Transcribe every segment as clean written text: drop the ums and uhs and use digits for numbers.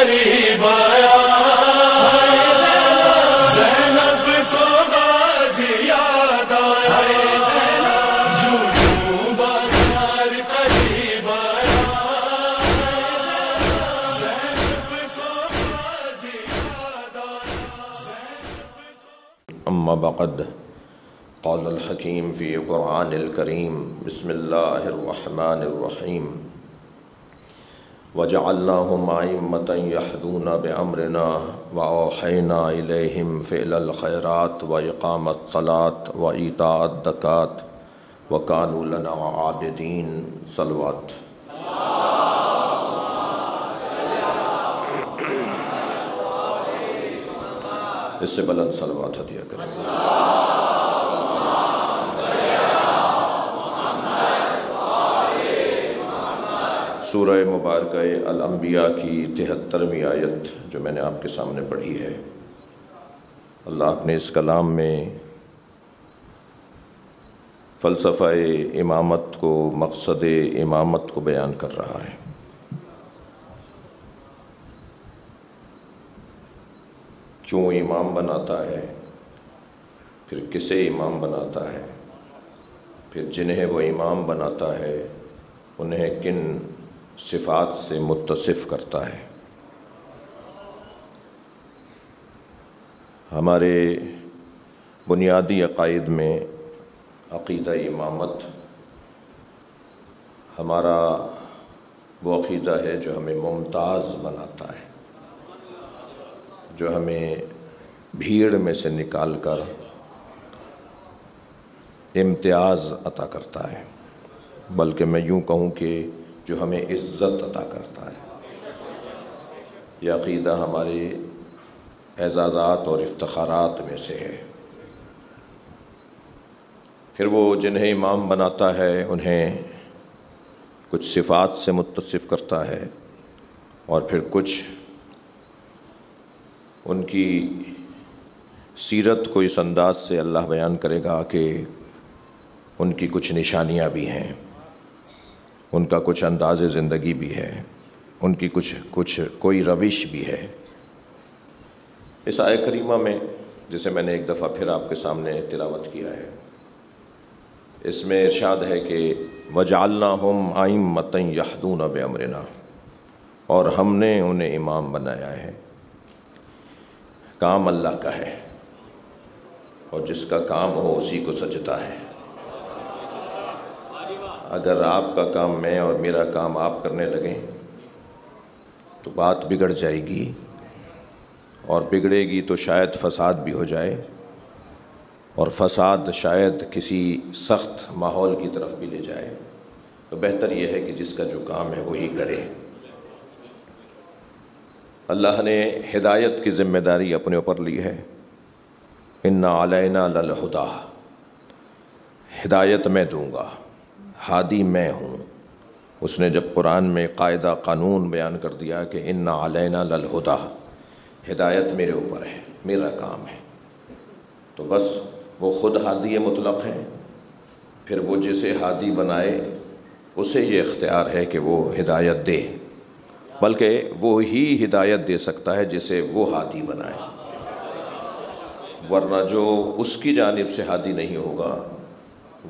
قریب آیا، زینب کو غازی یاد آیا، جھوٹوں بازار قریب آیا، زینب کو غازی یاد آیا۔ اما بعد، قال الحکیم فی قرآن الکریم، بسم اللہ الرحمن الرحیم، وجعلناہم ائمۃ یہدون بامرنا واوحینا الیہم فعل الخیرات واقام الصلاۃ وایتاء الزکاۃ وکانوا لنا عابدین۔ صلوات۔ اس سے بلند صلوات عطیہ کریں۔ سورہ مبارکہ الانبیاء کی 73ویں آیت جو میں نے آپ کے سامنے پڑھی ہے، اللہ اپنے اس کلام میں فلسفہ امامت کو، مقصد امامت کو بیان کر رہا ہے۔ کیوں امام بناتا ہے، پھر کسے امام بناتا ہے، پھر جنہیں وہ امام بناتا ہے انہیں کن صفات سے متصف کرتا ہے۔ ہمارے بنیادی عقائد میں عقیدہ امامت ہمارا وہ عقیدہ ہے جو ہمیں ممتاز بناتا ہے، جو ہمیں بھیڑ میں سے نکال کر امتیاز عطا کرتا ہے، بلکہ میں یوں کہوں کہ جو ہمیں عزت عطا کرتا ہے۔ یہ عقیدہ ہمارے اعزازات اور افتخارات میں سے ہے۔ پھر وہ جنہیں امام بناتا ہے انہیں کچھ صفات سے متصف کرتا ہے، اور پھر کچھ ان کی سیرت کو اس انداز سے اللہ بیان کرے گا کہ ان کی کچھ نشانیاں بھی ہیں، ان کا کچھ انداز زندگی بھی ہے، ان کی کوئی روش بھی ہے۔ اس آیت کریمہ میں، جسے میں نے ایک دفعہ پھر آپ کے سامنے تلاوت کیا ہے، اس میں ارشاد ہے کہ وَجَعَلْنَاهُمْ أَئِمَّةً يَهْدُونَ بِأَمْرِنَا، اور ہم نے انہیں امام بنایا ہے۔ کام اللہ کا ہے، اور جس کا کام ہو اسی کو سجتا ہے۔ اگر آپ کا کام میں اور میرا کام آپ کرنے لگیں تو بات بگڑ جائے گی، اور بگڑے گی تو شاید فساد بھی ہو جائے، اور فساد شاید کسی سخت ماحول کی طرف بھی لے جائے۔ تو بہتر یہ ہے کہ جس کا جو کام ہے وہی کرے۔ اللہ نے ہدایت کی ذمہ داری اپنے اوپر لی ہے۔ اِنَّ عَلَيْنَا لَلْہُدَىٰ، ہدایت میں دوں گا، ہادی میں ہوں۔ اس نے جب قرآن میں قاعدہ قانون بیان کر دیا کہ اِنَّ عَلَيْنَا لَلْہُدَىٰ، ہدایت میرے اوپر ہے، میرا کام ہے، تو بس وہ خود ہادی مطلق ہیں، پھر وہ جسے ہادی بنائے اسے یہ اختیار ہے کہ وہ ہدایت دے، بلکہ وہی ہدایت دے سکتا ہے جسے وہ ہادی بنائے، ورنہ جو اس کی جانب سے ہادی نہیں ہوگا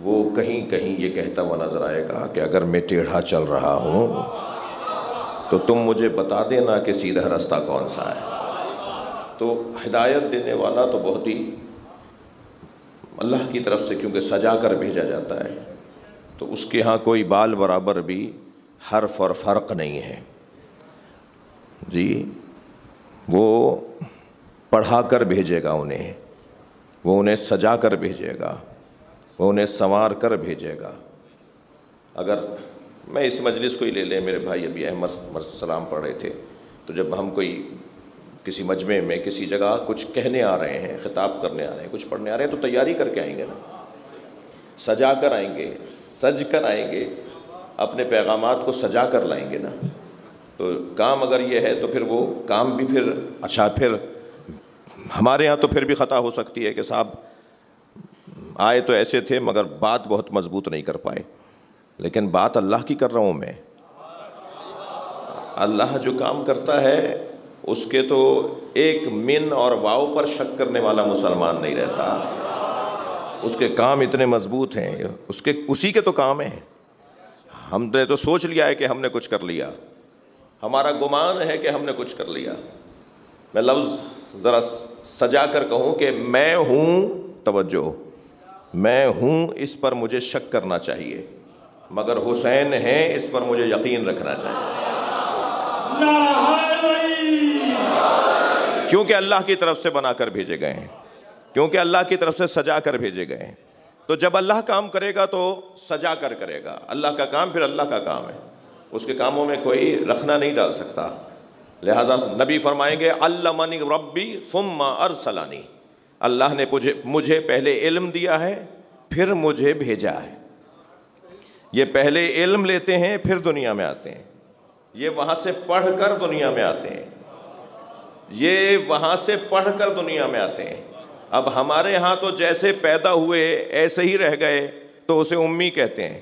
وہ کہیں کہیں یہ کہتا ہوا نظر آئے گا کہ اگر میں ٹیڑھا چل رہا ہوں تو تم مجھے بتا دینا کہ سیدھا رستہ کون سا ہے۔ تو ہدایت دینے والا تو بہت ہی اللہ کی طرف سے، کیونکہ سجا کر بھیجا جاتا ہے، تو اس کے ہاں کوئی بال برابر بھی حرف اور فرق نہیں ہے جی۔ وہ پڑھا کر بھیجے گا انہیں، وہ انہیں سجا کر بھیجے گا، وہ انہیں سنوار کر بھیجے گا۔ اگر میں اس مجلس کو ہی لے لیں، میرے بھائی ابھی احمد سلام پڑھ رہے تھے، تو جب ہم کوئی کسی مجمع میں کسی جگہ کچھ کہنے آ رہے ہیں، خطاب کرنے آ رہے ہیں، کچھ پڑھنے آ رہے ہیں، تو تیاری کر کے آئیں گے نا، سجا کر آئیں گے، سج کر آئیں گے، اپنے پیغامات کو سجا کر لائیں گے نا۔ تو کام اگر یہ ہے تو پھر وہ کام بھی پھر اچھا، پھر ہمارے ہاں تو پھر بھی خطا ہو سکتی ہے کہ صاحب آئے تو ایسے تھے مگر بات بہت مضبوط نہیں کر پائے، لیکن بات اللہ کی کر رہا ہوں میں۔ اللہ جو کام کرتا ہے اس کے تو ایک من اور واو پر شک کرنے والا مسلمان نہیں رہتا. اس کے کام اتنے مضبوط ہیں, اسی کے تو کام ہیں. ہم نے تو سوچ لیا ہے کہ ہم نے کچھ کر لیا, ہمارا گمان ہے کہ ہم نے کچھ کر لیا. میں لفظ ذرا سجا کر کہوں کہ میں ہوں, توجہ, میں ہوں, اس پر مجھے شک کرنا چاہیے, مگر حسین ہیں اس پر مجھے یقین رکھنا چاہیے. کیونکہ اللہ کی طرف سے بنا کر بھیجے گئے ہیں, کیونکہ اللہ کی طرف سے سجا کر بھیجے گئے ہیں. تو جب اللہ کام کرے گا تو سجا کر کرے گا. اللہ کا کام پھر اللہ کا کام ہے, اس کے کاموں میں کوئی رخنہ نہیں ڈال سکتا. لہٰذا نبی فرمائیں گے علمنی ربی ثم ارسلنی, اللہ نے مجھے پہلے علم دیا ہے پھر مجھے بھیجا ہے. یہ پہلے علم لیتے ہیں پھر دنیا میں آتے ہیں, یہ وہاں سے پڑھ کر دنیا میں آتے ہیں, یہ وہاں سے پڑھ کر دنیا میں آتے ہیں. اب ہمارے ہاں تو جیسے پیدا ہوئے ایسے ہی رہ گئے تو اسے امی کہتے ہیں.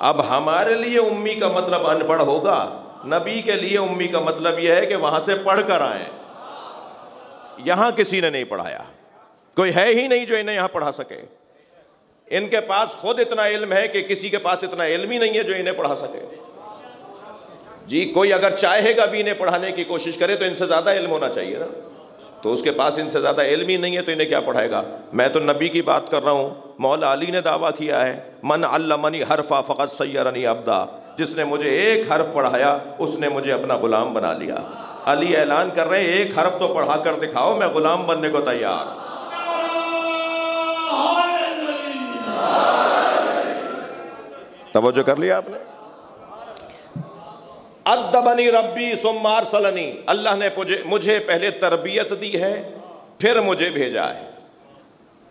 اب ہمارے لیے امی کا مطلب ان پڑھ ہوگا, نبی کے لیے امی کا مطلب یہ ہے کہ وہاں سے پڑھ کر آئیں. یہاں کسی نے نہیں پڑھایا, کوئی ہے ہی نہیں جو انہیں یہاں پڑھا سکے. ان کے پاس خود اتنا علم ہے کہ کسی کے پاس اتنا علم ہی نہیں ہے جو انہیں پڑھا سکے. جی کوئی اگر چاہے گا بھی انہیں پڑھانے کی کوشش کرے تو ان سے زیادہ علم ہونا چاہیے نا, تو اس کے پاس ان سے زیادہ علم ہی نہیں ہے تو انہیں کیا پڑھائے گا. میں تو نبی کی بات کر رہا ہوں. مولا علی نے دعویٰ کیا ہے من علمنی حرفا فقط سیرنی عبدا, جس نے مجھے ایک حرف پڑھایا اس نے مجھے اپنا غلام بنا لیا. علی اعلان کر رہے ہیں ایک حرف تو پڑھا کر دکھاؤ, میں غلام بننے کو تیار. توجہ کر لیا آپ نے. ادبنی ربی ثم ارسلنی, اللہ نے مجھے پہلے تربیت دی ہے پھر مجھے بھیجا ہے.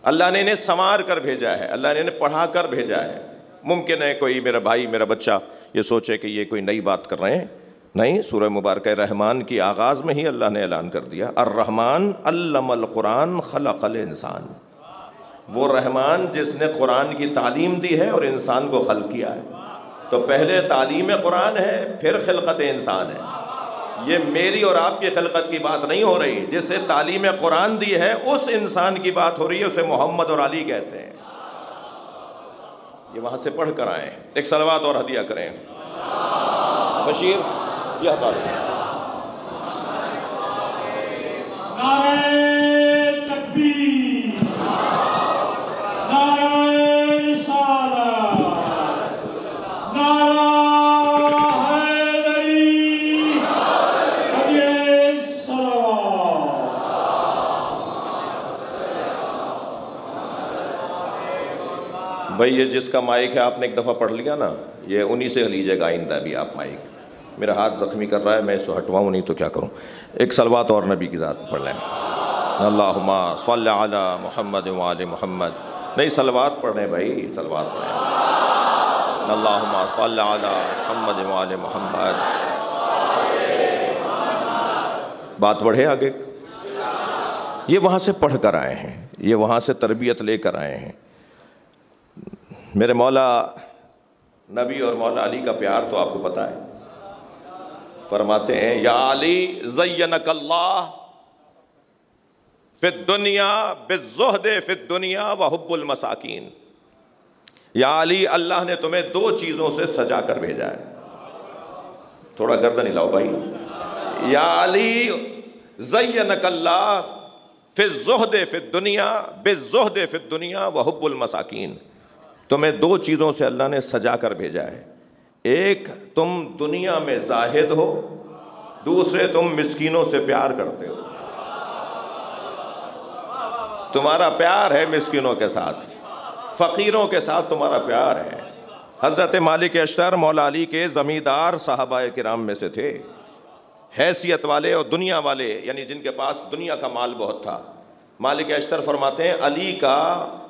اللہ نے انہیں سنوار کر بھیجا ہے, اللہ نے انہیں پڑھا کر بھیجا ہے. ممکن ہے کوئی میرا بھائی میرا بچہ یہ سوچے کہ یہ کوئی نئی بات کر رہے ہیں. نہیں, سورہ مبارکہ رحمان کی آغاز میں ہی اللہ نے اعلان کر دیا الرحمن علم القرآن خلق الانسان. وہ رحمان جس نے قرآن کی تعلیم دی ہے اور انسان کو خلق کیا ہے. تو پہلے تعلیم قرآن ہے پھر خلقت انسان ہے. یہ میری اور آپ کی خلقت کی بات نہیں ہو رہی, جسے تعلیم قرآن دی ہے اس انسان کی بات ہو رہی ہے, اسے محمد اور علی کہتے ہیں. یہ وہاں سے پڑھ کر آئیں. ایک صلوات اور ہدیہ کریں. بشیر یہ ہٹا دیں. نعرہ تکبیر, نعرہ رسالت, نعرہ حیدری, حدیث صلوات. بھائی یہ جس کا مائک ہے آپ نے ایک دفعہ پڑھ لیا نا, یہ انہی سے لیجیے گا آئندہ بھی آپ مائک. میرا ہاتھ زخمی کر رہا ہے, میں اس کو ہٹواؤں نہیں تو کیا کروں. ایک صلوات اور نبی کی ذات پڑھ لیں. اللہم صلی علی محمد وآل محمد. نہیں صلوات پڑھ رہے ہیں بھائی, صلوات پڑھیں. اللہم صلی علی محمد وآل محمد. بات بڑھے آگے. یہ وہاں سے پڑھ کر آئے ہیں, یہ وہاں سے تربیت لے کر آئے ہیں. میرے مولا نبی اور مولا علی کا پیار تو آپ کو پتہ ہے. فرماتے ہیں یا علی زینک اللہ فی الدنیا بالزہد فی الدنیا وحب المساکین. یا علی اللہ نے تمہیں دو چیزوں سے سجا کر بھیجا ہے. تھوڑا گردن ہلاؤ بھائی. یا علی زینک اللہ فی الزہد فی الدنیا بالزہد فی الدنیا وحب المساکین. تمہیں دو چیزوں سے اللہ نے سجا کر بھیجا ہے. ایک تم دنیا میں زاہد ہو, دوسرے تم مسکینوں سے پیار کرتے ہو. تمہارا پیار ہے مسکینوں کے ساتھ, فقیروں کے ساتھ تمہارا پیار ہے. حضرت مالک اشتر مولا علی کے زمیندار صحابہ کرام میں سے تھے, حیثیت والے اور دنیا والے, یعنی جن کے پاس دنیا کا مال بہت تھا. مالک اشتر فرماتے ہیں علی کا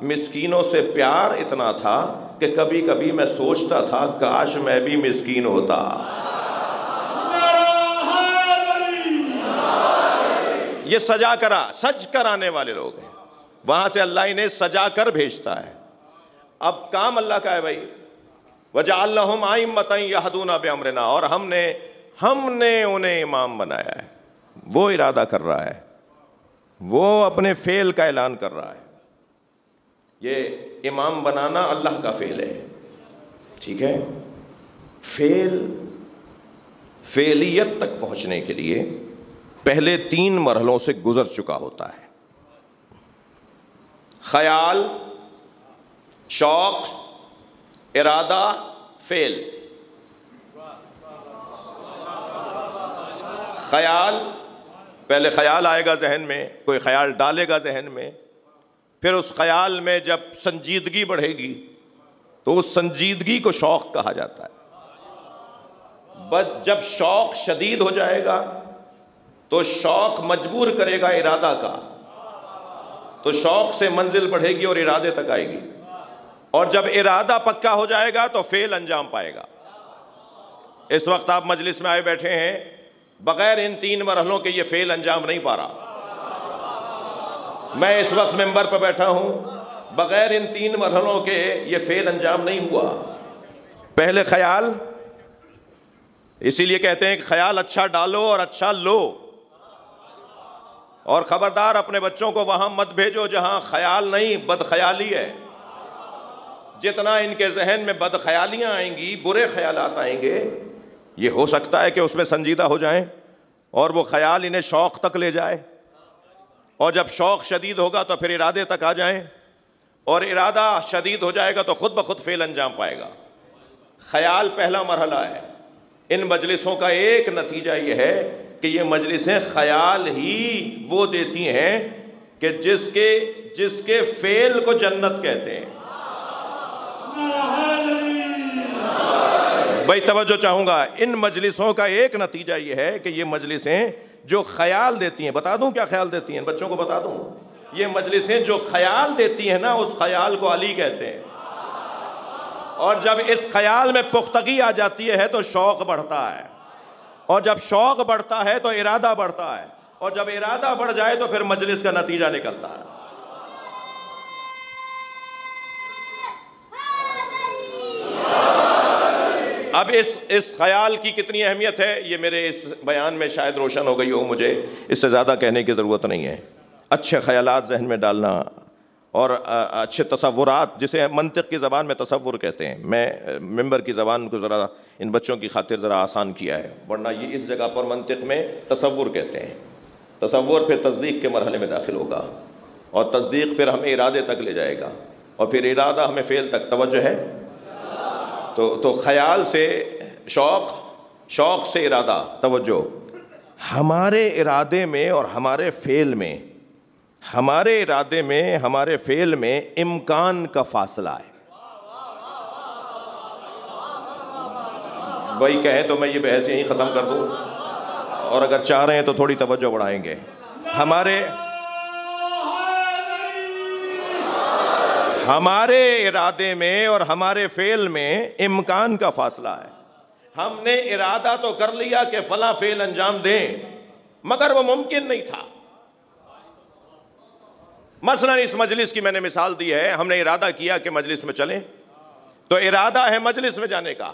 مسکینوں سے پیار اتنا تھا کہ کبھی کبھی میں سوچتا تھا کاش میں بھی مسکین ہوتا. یہ سجا کرا, سج کر آنے والے لوگ ہیں. وہاں سے اللہ انہیں سجا کر بھیجتا ہے. اب کام اللہ کا ہے بھائی. وَجَعَلْنَهُمْ أَئِمَّةً يَهْدُونَ بِأَمْرِنَا, اور ہم نے ہم نے انہیں امام بنایا ہے، وہ ارادہ کر رہا ہے، وہ اپنے فعل کا اعلان کر رہا ہے. یہ امام بنانا اللہ کا فعل ہے، ٹھیک ہے. فعلیت تک پہنچنے کے لیے پہلے 3 مرحلوں سے گزر چکا ہوتا ہے: خیال، شوق، ارادہ، فعل. خیال، پہلے خیال آئے گا ذہن میں، کوئی خیال ڈالے گا ذہن میں، پھر اس خیال میں جب سنجیدگی بڑھے گی تو اس سنجیدگی کو شوق کہا جاتا ہے. جب شوق شدید ہو جائے گا تو شوق مجبور کرے گا ارادہ کا، تو شوق سے منزل بڑھے گی اور ارادے تک آئے گی، اور جب ارادہ پکا ہو جائے گا تو فعل انجام پائے گا. اس وقت آپ مجلس میں آئے بیٹھے ہیں، بغیر ان 3 مرحلوں کے یہ فعل انجام نہیں پا رہا. میں اس وقت ممبر پہ بیٹھا ہوں، بغیر ان 3 مرحلوں کے یہ فعل انجام نہیں ہوا. پہلے خیال، اسی لیے کہتے ہیں کہ خیال اچھا ڈالو اور اچھا لو، اور خبردار اپنے بچوں کو وہاں مت بھیجو جہاں خیال نہیں، بد خیالی ہے. جتنا ان کے ذہن میں بد خیالیاں آئیں گی، برے خیالات آئیں گے، یہ ہو سکتا ہے کہ اس میں سنجیدہ ہو جائیں اور وہ خیال انہیں شوق تک لے جائے، اور جب شوق شدید ہوگا تو پھر ارادے تک آ جائیں، اور ارادہ شدید ہو جائے گا تو خود بخود فعل انجام پائے گا. خیال پہلا مرحلہ ہے. ان مجلسوں کا ایک نتیجہ یہ ہے کہ یہ مجلسیں خیال ہی وہ دیتی ہیں کہ جس کے فعل کو جنت کہتے ہیں. بھائی توجہ چاہوں گا، ان مجلسوں کا ایک نتیجہ یہ ہے کہ یہ مجلسیں جو خیال دیتی ہیں، بتا دوں کیا خیال دیتی ہیں، بچوں کو بتا دوں، یہ مجلسیں جو خیال دیتی ہیں نا، اس خیال کو علی کہتے ہیں. اور جب اس خیال میں پختگی آ جاتی ہے تو شوق بڑھتا ہے، اور جب شوق بڑھتا ہے تو ارادہ بڑھتا ہے، اور جب ارادہ بڑھ جائے تو پھر مجلس کا نتیجہ نکلتا ہے. اب اس خیال کی کتنی اہمیت ہے یہ میرے اس بیان میں شاید روشن ہو گئی ہو، مجھے اس سے زیادہ کہنے کی ضرورت نہیں ہے. اچھے خیالات ذہن میں ڈالنا اور اچھے تصورات، جسے منطق کی زبان میں تصور کہتے ہیں. میں ممبر کی زبان کو ذرا ان بچوں کی خاطر ذرا آسان کیا ہے، ورنہ یہ اس جگہ پر منطق میں تصور کہتے ہیں. تصور پھر تصدیق کے مرحلے میں داخل ہوگا، اور تصدیق پھر ہمیں ارادے تک لے جائے گا، اور پھر ارادہ ہمیں فعل تک. توجہ ہے؟ تو خیال سے شوق، شوق سے ارادہ. توجہ، ہمارے ارادے میں اور ہمارے فعل میں، ہمارے ارادے میں ہمارے فعل میں امکان کا فاصلہ ہے. بھائی کہیں تو میں یہ بحث یہیں ختم کر دوں، اور اگر چاہ رہے ہیں تو تھوڑی توجہ بڑھائیں گے. ہمارے ارادے میں اور ہمارے فعل میں امکان کا فاصلہ ہے. ہم نے ارادہ تو کر لیا کہ فلاں فعل انجام دیں، مگر وہ ممکن نہیں تھا. مثلا اس مجلس کی میں نے مثال دی ہے، ہم نے ارادہ کیا کہ مجلس میں چلیں، تو ارادہ ہے مجلس میں جانے کا.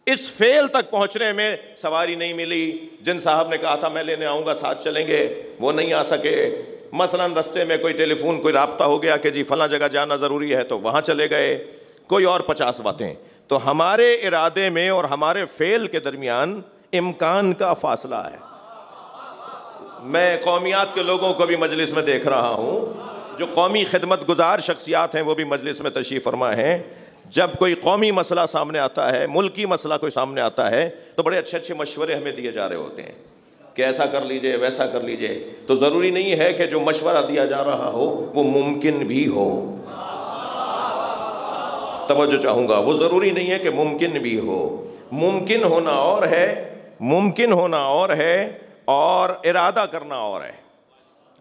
اس فعل تک پہنچنے میں سواری نہیں ملی، جن صاحب نے کہا تھا میں لینے آؤں گا ساتھ چلیں گے، وہ نہیں آ سکے. مثلا رستے میں کوئی ٹیلی فون، کوئی رابطہ ہو گیا کہ جی فلاں جگہ جانا ضروری ہے تو وہاں چلے گئے. کوئی اور 50 باتیں. تو ہمارے ارادے میں اور ہمارے فعل کے درمیان امکان کا فاصلہ ہے. میں قومیات کے لوگوں کو بھی مجلس میں دیکھ رہا ہوں، جو قومی خدمت گزار شخصیات ہیں وہ بھی مجلس میں تشریف فرما ہیں. جب کوئی قومی مسئلہ سامنے آتا ہے، ملکی مسئلہ کوئی سامنے آتا ہے، تو بڑے اچھے اچھے مشورے ہمیں دیے جا رہے ہوتے ہیں کہ ایسا کر لیجئے، ویسا کر لیجئے. تو ضروری نہیں ہے کہ جو مشورہ دیا جا رہا ہو وہ ممکن بھی ہو. توجہ چاہوں گا، وہ ضروری نہیں ہے کہ ممکن بھی ہو. ممکن ہونا اور ہے، ممکن ہونا اور ہے، اور ارادہ کرنا اور ہے.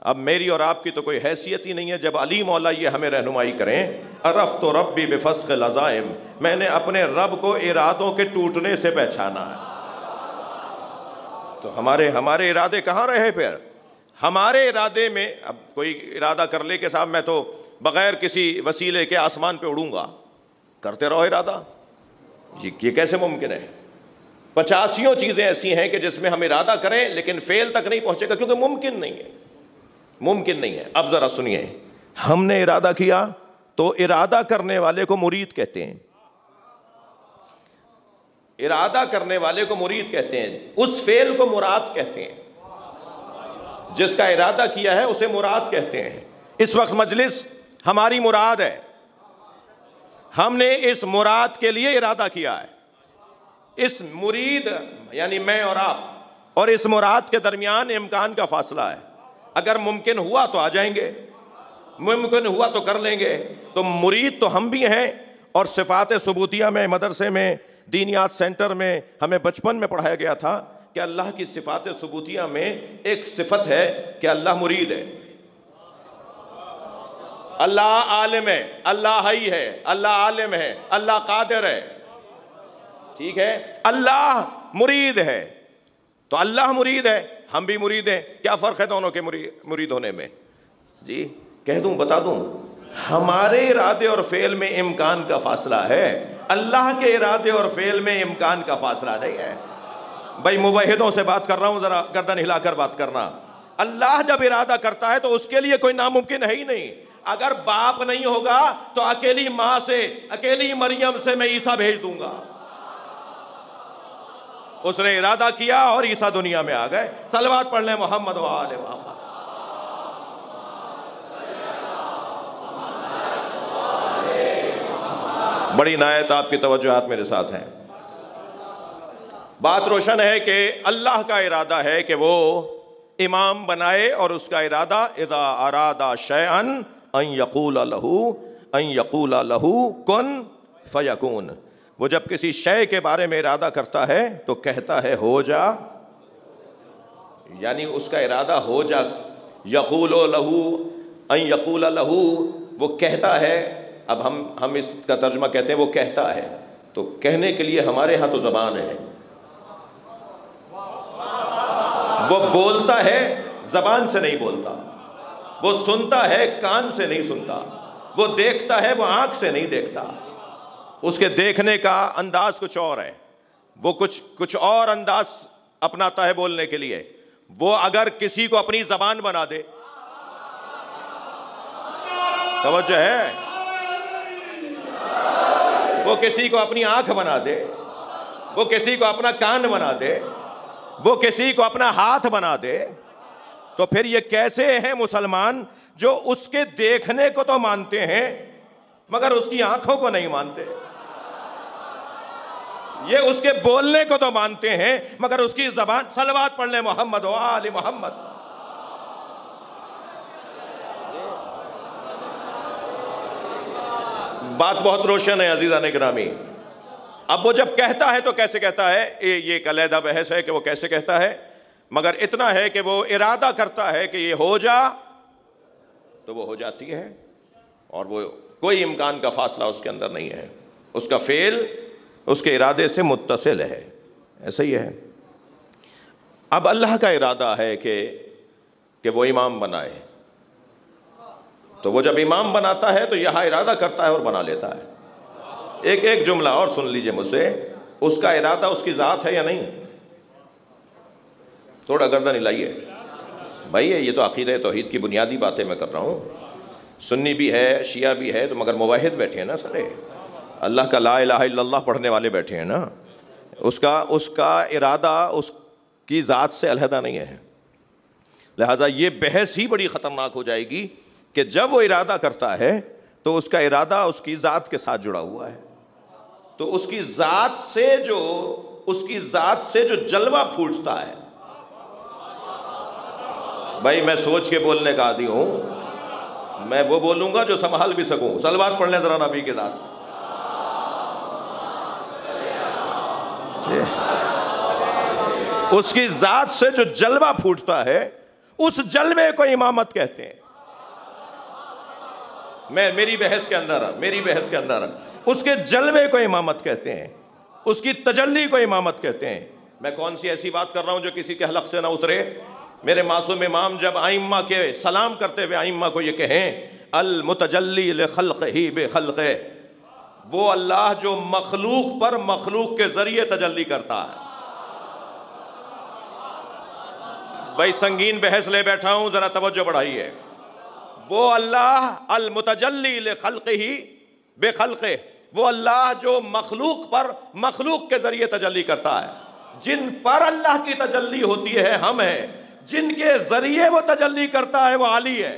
اب میری اور آپ کی تو کوئی حیثیت ہی نہیں ہے جب علی مولا یہ ہمیں رہنمائی کریں. عرفت ربی بفسخ العزائم، میں نے اپنے رب کو ارادوں کے ٹوٹنے سے پہچانا ہے. تو ہمارے ارادے کہاں رہے پھر؟ ہمارے ارادے میں اب کوئی ارادہ کر لے کہ صاحب میں تو بغیر کسی وسیلے کے آسمان پہ اڑوں گا، کرتے رہو ارادہ. یہ کیسے ممکن ہے؟ 85 چیزیں ایسی ہیں کہ جس میں ہم ارادہ کریں لیکن فعل تک نہیں پہنچے گا، کیونکہ ممکن نہیں ہے، ممکن نہیں ہے۔ اب ذرا سنیے، ہم نے ارادہ کیا تو ارادہ کرنے والے کو مرید کہتے ہیں، ارادہ کرنے والے کو مرید کہتے ہیں، اس فعل کو مراد کہتے ہیں، جس کا ارادہ کیا ہے اسے مراد کہتے ہیں۔ اس وقت مجلس ہماری مراد ہے، ہم نے اس مراد کے لیے ارادہ کیا ہے۔ اس مرید یعنی میں اور آپ اور اس مراد کے درمیان امکان کا فاصلہ ہے۔ اگر ممکن ہوا تو آ جائیں گے، ممکن ہوا تو کر لیں گے۔ تو مرید تو ہم بھی ہیں، اور صفات ثبوتیہ میں مدرسے میں دینیات سینٹر میں ہمیں بچپن میں پڑھایا گیا تھا کہ اللہ کی صفات ثبوتیہ میں ایک صفت ہے کہ اللہ مرید ہے، اللہ عالم ہے، اللہ حی ہے، اللہ عالم ہے، اللہ قادر ہے، ٹھیک ہے، اللہ مرید ہے۔ تو اللہ مرید ہے، ہم بھی مرید ہیں، کیا فرق ہے دونوں کے مرید ہونے میں؟ جی کہہ دوں، بتا دوں، ہمارے ارادے اور فعل میں امکان کا فاصلہ ہے، اللہ کے ارادے اور فعل میں امکان کا فاصلہ نہیں ہے۔ بھائی موحدوں سے بات کر رہا ہوں، ذرا گردن ہلا کر بات کرنا۔ اللہ جب ارادہ کرتا ہے تو اس کے لیے کوئی ناممکن ہے ہی نہیں۔ اگر باپ نہیں ہوگا تو اکیلی ماں سے، اکیلی مریم سے میں عیسیٰ بھیج دوں گا۔ اس نے ارادہ کیا اور عیسیٰ دنیا میں آ گئے۔ صلوات پڑھ لیں محمد و آل محمد۔ بڑی عنایت آپ کی توجہات میرے ساتھ ہیں۔ بات روشن ہے کہ اللہ کا ارادہ ہے کہ وہ امام بنائے، اور اس کا ارادہ اذا اراد شیئا ان یقول لہ کن فیکون۔ وہ جب کسی شے کے بارے میں ارادہ کرتا ہے تو کہتا ہے ہو جا، یعنی اس کا ارادہ ہو جا۔ یقول لہ ان یقول لہ، وہ کہتا ہے۔ اب ہم اس کا ترجمہ کہتے ہیں وہ کہتا ہے، تو کہنے کے لیے ہمارے ہاں تو زبان ہے، وہ بولتا ہے زبان سے نہیں بولتا، وہ سنتا ہے کان سے نہیں سنتا، وہ دیکھتا ہے وہ آنکھ سے نہیں دیکھتا۔ اس کے دیکھنے کا انداز کچھ اور ہے، وہ کچھ اور انداز اپناتا ہے بولنے کے لیے۔ وہ اگر کسی کو اپنی زبان بنا دے، توجہ ہے، وہ کسی کو اپنی آنکھ بنا دے، وہ کسی کو اپنا کان بنا دے، وہ کسی کو اپنا ہاتھ بنا دے، تو پھر یہ کیسے ہیں مسلمان جو اس کے دیکھنے کو تو مانتے ہیں مگر اس کی آنکھوں کو نہیں مانتے؟ یہ اس کے بولنے کو تو مانتے ہیں مگر اس کی زبان۔ صلوات پڑھ لیں محمد و آل محمد۔ بات بہت روشن ہے عزیزان گرامی۔ اب وہ جب کہتا ہے تو کیسے کہتا ہے، یہ ایک علیحدہ بحث ہے کہ وہ کیسے کہتا ہے، مگر اتنا ہے کہ وہ ارادہ کرتا ہے کہ یہ ہو جا تو وہ ہو جاتی ہے، اور وہ کوئی امکان کا فاصلہ اس کے اندر نہیں ہے۔ اس کا فعل اس کے ارادے سے متصل ہے، ایسا ہی ہے۔ اب اللہ کا ارادہ ہے کہ وہ امام بنائے، تو وہ جب امام بناتا ہے تو یہاں ارادہ کرتا ہے اور بنا لیتا ہے۔ ایک جملہ اور سن لیجئے مجھ سے، اس کا ارادہ اس کی ذات ہے یا نہیں؟ تھوڑا گردن ہلائیے بھائی، یہ تو عقیدہ توحید کی بنیادی باتیں میں کر رہا ہوں۔ سنی بھی ہے، شیعہ بھی ہے، تو مگر موحد بیٹھے ہیں نا سارے، اللہ کا لا الہ الا اللہ پڑھنے والے بیٹھے ہیں نا۔ اس کا ارادہ اس کی ذات سے علیحدہ نہیں ہے، لہٰذا یہ بحث ہی بڑی خطرناک ہو جائے گی کہ جب وہ ارادہ کرتا ہے تو اس کا ارادہ اس کی ذات کے ساتھ جڑا ہوا ہے، تو اس کی ذات سے جو جلوہ پھوٹتا ہے، بھائی میں سوچ کے بولنے کا عادی ہوں، میں وہ بولوں گا جو سنبھال بھی سکوں۔ صلوات پڑھ لیں ذرا نبی کے ساتھ۔ اس کی ذات سے جو جلوہ پھوٹتا ہے اس جلوے کو امامت کہتے ہیں۔ میری بحث کے اندر اس کے جلوے کو امامت کہتے ہیں، اس کی تجلی کو امامت کہتے ہیں۔ میں کون سی ایسی بات کر رہا ہوں جو کسی کے حلق سے نہ اترے؟ میرے معصوم امام جب ائمہ کے سلام کرتے ہوئے ائمہ کو یہ کہیں المتجلی لخلقہ بخلقہ، وہ اللہ جو مخلوق پر مخلوق کے ذریعے تجلی کرتا ہے، بھائی سنگین بحث لے بیٹھا ہوں، ذرا توجہ بڑھائیے. وہ اللہ المتجلی لخلقہ بخلقہ، وہ اللہ جو مخلوق پر مخلوق کے ذریعے تجلی کرتا ہے. جن پر اللہ کی تجلی ہوتی ہے ہم ہیں، جن کے ذریعے وہ تجلی کرتا ہے وہ علی ہے.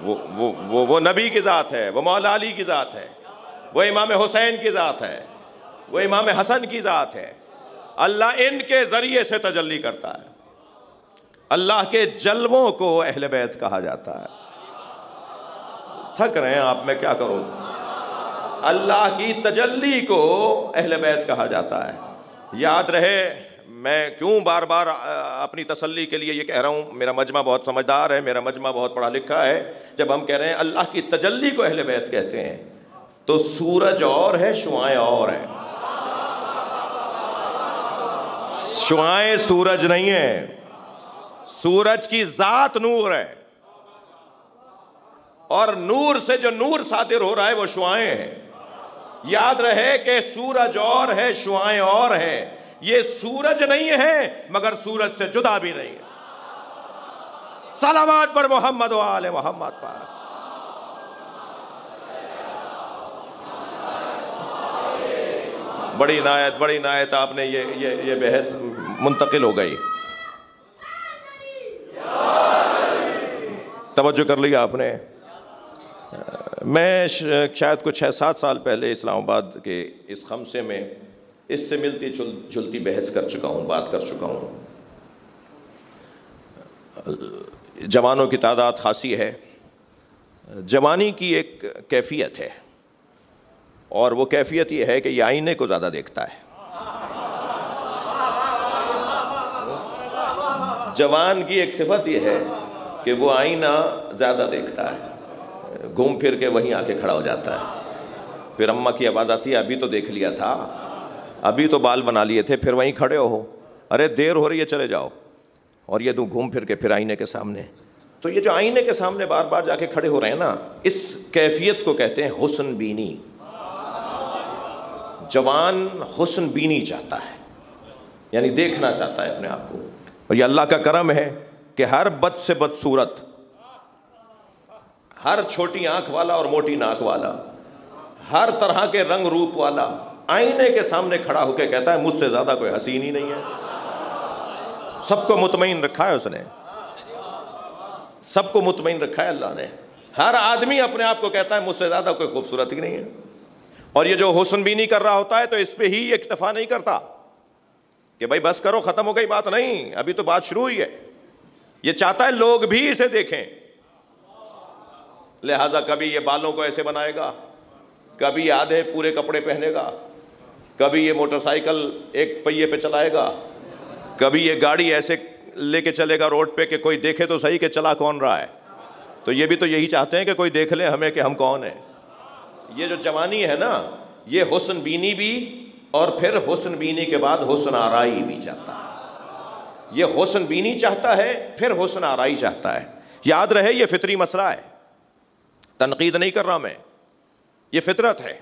وہ نبی کی ذات ہے، وہ مولا علی کی ذات ہے، وہ امام حسین کی ذات ہے، وہ امام حسن کی ذات ہے. اللہ ان کے ذریعے سے تجلی کرتا ہے. اللہ کے جلووں کو اہل بیت کہا جاتا ہے. تھک رہے ہیں آپ، میں کیا کروں. اللہ کی تجلی کو اہل بیت کہا جاتا ہے. یاد رہے، میں کیوں بار بار اپنی تسلی کے لیے یہ کہہ رہا ہوں، میرا مجمع بہت سمجھدار ہے، میرا مجمع بہت پڑھا لکھا ہے. جب ہم کہہ رہے ہیں اللہ کی تجلی کو اہل بیت کہتے ہیں تو سورج اور ہے، شعاعیں اور ہیں. شعاعیں سورج نہیں ہے، سورج کی ذات نور ہے، اور نور سے جو نور صادر ہو رہا ہے وہ شعاعیں ہیں. یاد رہے کہ سورج اور ہے، شعاعیں اور ہیں. یہ سورج نہیں ہے مگر سورج سے جدا بھی نہیں ہے. صلوات پر محمد و آل محمد پر. بڑی عنایت آپ نے یہ بحث منتقل ہو گئی. توجہ کر لیا آپ نے. میں شاید کچھ 6-7 سال پہلے اسلام آباد کے اس خمسے میں اس سے ملتی جلتی بحث کر چکا ہوں، بات کر چکا ہوں. جوانوں کی تعداد خاصی ہے. جوانی کی ایک کیفیت ہے، اور وہ کیفیت یہ ہے کہ یہ آئینے کو زیادہ دیکھتا ہے. جوان کی ایک صفت یہ ہے کہ وہ آئینہ زیادہ دیکھتا ہے. گھوم پھر کے وہیں آ کے کھڑا ہو جاتا ہے. پھر اماں کی آواز آتی ہے، ابھی تو دیکھ لیا تھا، ابھی تو بال بنا لیے تھے، پھر وہیں کھڑے ہو، ارے دیر ہو رہی ہے چلے جاؤ. اور یہ تو گھوم پھر کے پھر آئینے کے سامنے. تو یہ جو آئینے کے سامنے بار بار جا کے کھڑے ہو رہے ہیں نا، اس کیفیت کو کہتے ہیں حسن بینی. جوان حسن بینی چاہتا ہے، یعنی دیکھنا چاہتا ہے اپنے آپ کو. اور یہ اللہ کا کرم ہے کہ ہر بد سے بد صورت، ہر چھوٹی آنکھ والا اور موٹی ناک والا، ہر طرح کے رنگ روپ والا آئینے کے سامنے کھڑا ہو کے کہتا ہے مجھ سے زیادہ کوئی حسین ہی نہیں ہے. سب کو مطمئن رکھا ہے اس نے، سب کو مطمئن رکھا ہے اللہ نے. ہر آدمی اپنے آپ کو کہتا ہے مجھ سے زیادہ کوئی خوبصورت ہی نہیں ہے. اور یہ جو حسن بینی کر رہا ہوتا ہے تو اس پہ ہی اکتفا نہیں کرتا کہ بھائی بس کرو، ختم ہو گئی بات. نہیں، ابھی تو بات شروع ہوئی ہے. یہ چاہتا ہے لوگ بھی اسے دیکھیں. لہٰذا کبھی یہ بالوں کو ایسے بنائے گا، کبھی آدھے پورے کپڑے پہنے گا، کبھی یہ موٹر سائیکل ایک پہیے پہ چلائے گا، کبھی یہ گاڑی ایسے لے کے چلے گا روڈ پہ کہ کوئی دیکھے تو صحیح کہ چلا کون رہا ہے. تو یہ بھی تو یہی چاہتے ہیں کہ کوئی دیکھ لے ہمیں کہ ہم کون ہیں. یہ جو جوانی ہے نا، یہ حسن بینی بھی، اور پھر حسن بینی کے بعد حسن آرائی بھی چاہتا ہے. یہ حسن بینی چاہتا ہے، پھر حسن آرائی چاہتا ہے. یاد رہے یہ فطری مسئلہ ہے، تنقید نہیں کر رہا میں، یہ فطرت ہے.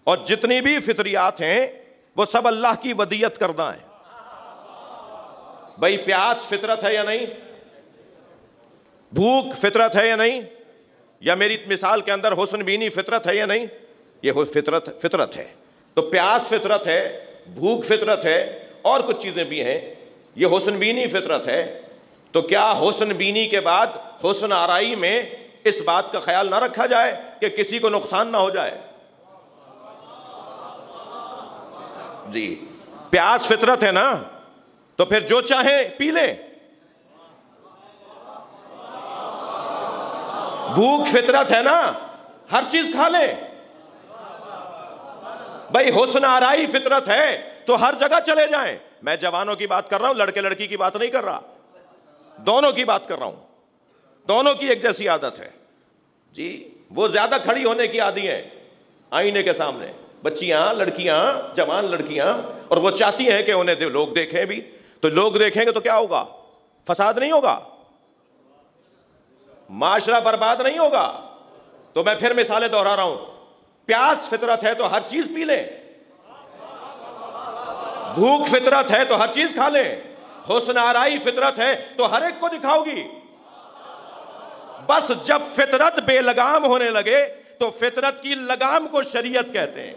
اور جتنی بھی فطریات ہیں وہ سب اللہ کی ودیت کردہ ہیں. بھائی پیاس فطرت ہے یا نہیں؟ بھوک فطرت ہے یا نہیں؟ یا میری مثال کے اندر حسن بینی فطرت ہے یا نہیں؟ یہ فطرت ہے. تو پیاس فطرت ہے، بھوک فطرت ہے، اور کچھ چیزیں بھی ہیں. یہ حسن بینی فطرت ہے. تو کیا حسن بینی کے بعد حسن آرائی میں اس بات کا خیال نہ رکھا جائے کہ کسی کو نقصان نہ ہو جائے؟ جی، پیاس فطرت ہے نا، تو پھر جو چاہیں پی لیں. بھوک فطرت ہے نا، ہر چیز کھا لیں. بھائی حسن آرائی فطرت ہے تو ہر جگہ چلے جائیں. میں جوانوں کی بات کر رہا ہوں، لڑکے لڑکی کی بات نہیں کر رہا، دونوں کی بات کر رہا ہوں. دونوں کی ایک جیسی عادت ہے. جی، وہ زیادہ کھڑی ہونے کی عادی ہیں آئینے کے سامنے، بچیاں، لڑکیاں، جوان لڑکیاں. اور وہ چاہتی ہیں کہ انہیں لوگ دیکھیں بھی. تو لوگ دیکھیں گے تو کیا ہوگا؟ فساد نہیں ہوگا؟ معاشرہ برباد نہیں ہوگا؟ تو میں پھر مثالیں دہرا رہا ہوں. پیاس فطرت ہے تو ہر چیز پی لیں. بھوک فطرت ہے تو ہر چیز کھا لیں، حسن آرائی فطرت ہے تو ہر ایک کو دکھاؤ گی۔ بس جب فطرت بے لگام ہونے لگے تو فطرت کی لگام کو شریعت کہتے ہیں۔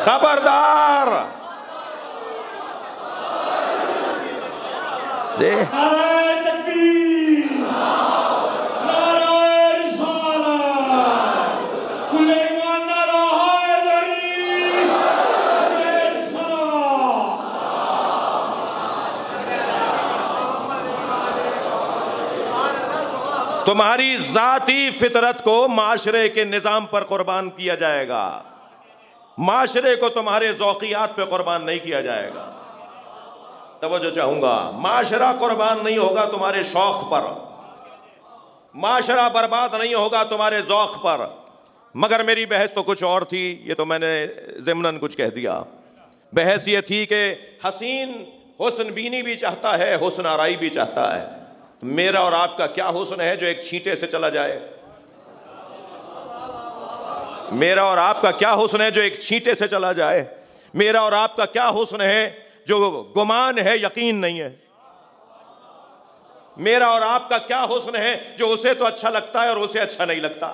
خبردار دے نعرہ تکبیر، نعرہ رسالت، کل ایمان نعرہ حیدری، صلوات۔ تمہاری ذاتی فطرت کو معاشرے کے نظام پر قربان کیا جائے گا، معاشرے کو تمہارے ذوقیات پہ قربان نہیں کیا جائے گا۔ توجہ چاہوں گا، معاشرہ قربان نہیں ہوگا تمہارے شوق پر، معاشرہ برباد نہیں ہوگا تمہارے ذوق پر۔ مگر میری بحث تو کچھ اور تھی، یہ تو میں نے ضمناً کچھ کہہ دیا۔ بحث یہ تھی کہ حسین حسن بینی بھی چاہتا ہے، حسن آرائی بھی چاہتا ہے۔ میرا اور آپ کا کیا حسن ہے جو ایک چھینٹے سے چلا جائے؟ میرا اور آپ کا کیا حسن ہے جو ایک چھینٹے سے چلا جائے؟ میرا اور آپ کا کیا حسن ہے جو گمان ہے یقین نہیں ہے؟ میرا اور آپ کا کیا حسن ہے جو اسے تو اچھا لگتا ہے اور اسے اچھا نہیں لگتا؟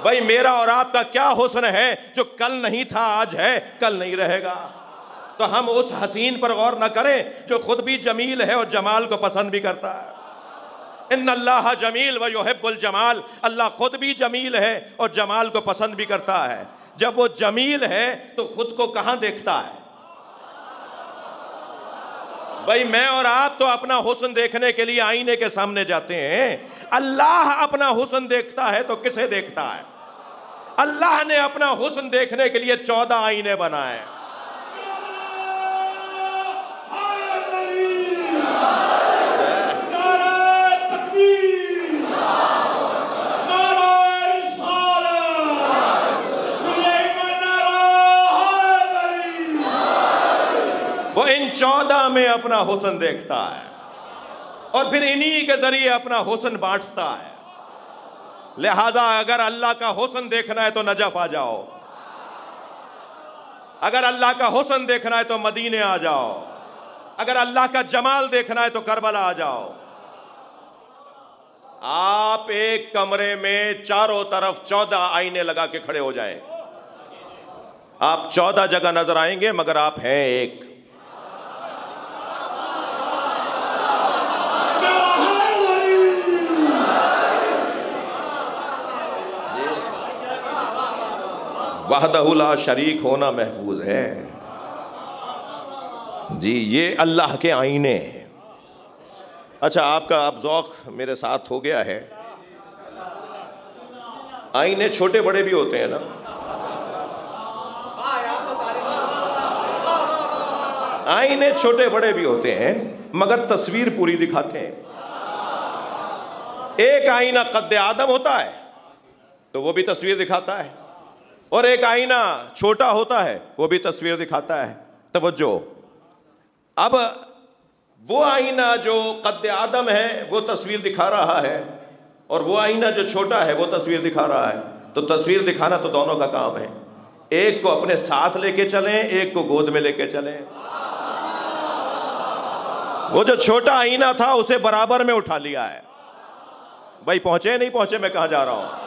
بھائی میرا اور آپ کا کیا حسن ہے جو کل نہیں تھا آج ہے کل نہیں رہے گا؟ تو ہم اس حسین پر غور نہ کریں جو خود بھی جمیل ہے اور جمال کو پسند بھی کرتا ہے۔ ان اللہ جمیل و یحب الجمال، اللہ خود بھی جمیل ہے اور جمال کو پسند بھی کرتا ہے۔ جب وہ جمیل ہے تو خود کو کہاں دیکھتا ہے؟ بھائی میں اور آپ تو اپنا حسن دیکھنے کے لیے آئینے کے سامنے جاتے ہیں، اللہ اپنا حسن دیکھتا ہے تو کسے دیکھتا ہے؟ اللہ نے اپنا حسن دیکھنے کے لیے 14 آئینے بنائے۔ وہ ان 14 میں اپنا حسن دیکھتا ہے اور پھر انہی کے ذریعے اپنا حسن بانٹتا ہے۔ لہذا اگر اللہ کا حسن دیکھنا ہے تو نجف آ جاؤ، اگر اللہ کا حسن دیکھنا ہے تو مدینے آ جاؤ، اگر اللہ کا جمال دیکھنا ہے تو کربلا آ جاؤ۔ آپ ایک کمرے میں چاروں طرف 14 آئینے لگا کے کھڑے ہو جائیں، آپ 14 جگہ نظر آئیں گے مگر آپ ہیں ایک۔ وحدہ لا شریک ہونا محفوظ ہے جی، یہ اللہ کے آئینے ہیں۔ اچھا آپ کا اب ذوق میرے ساتھ ہو گیا ہے۔ آئینے چھوٹے بڑے بھی ہوتے ہیں نا، آئینے چھوٹے بڑے بھی ہوتے ہیں مگر تصویر پوری دکھاتے ہیں۔ ایک آئینہ قد آدم ہوتا ہے تو وہ بھی تصویر دکھاتا ہے، اور ایک آئینہ چھوٹا ہوتا ہے وہ بھی تصویر دکھاتا ہے۔ توجہ، اب وہ آئینہ جو قد آدم ہے وہ تصویر دکھا رہا ہے اور وہ آئینہ جو چھوٹا ہے وہ تصویر دکھا رہا ہے، تو تصویر دکھانا تو دونوں کا کام ہے۔ ایک کو اپنے ساتھ لے کے چلیں، ایک کو گود میں لے کے چلیں۔ وہ جو چھوٹا آئینہ تھا اسے برابر میں اٹھا لیا ہے۔ بھائی پہنچے نہیں پہنچے میں کہاں جا رہا ہوں؟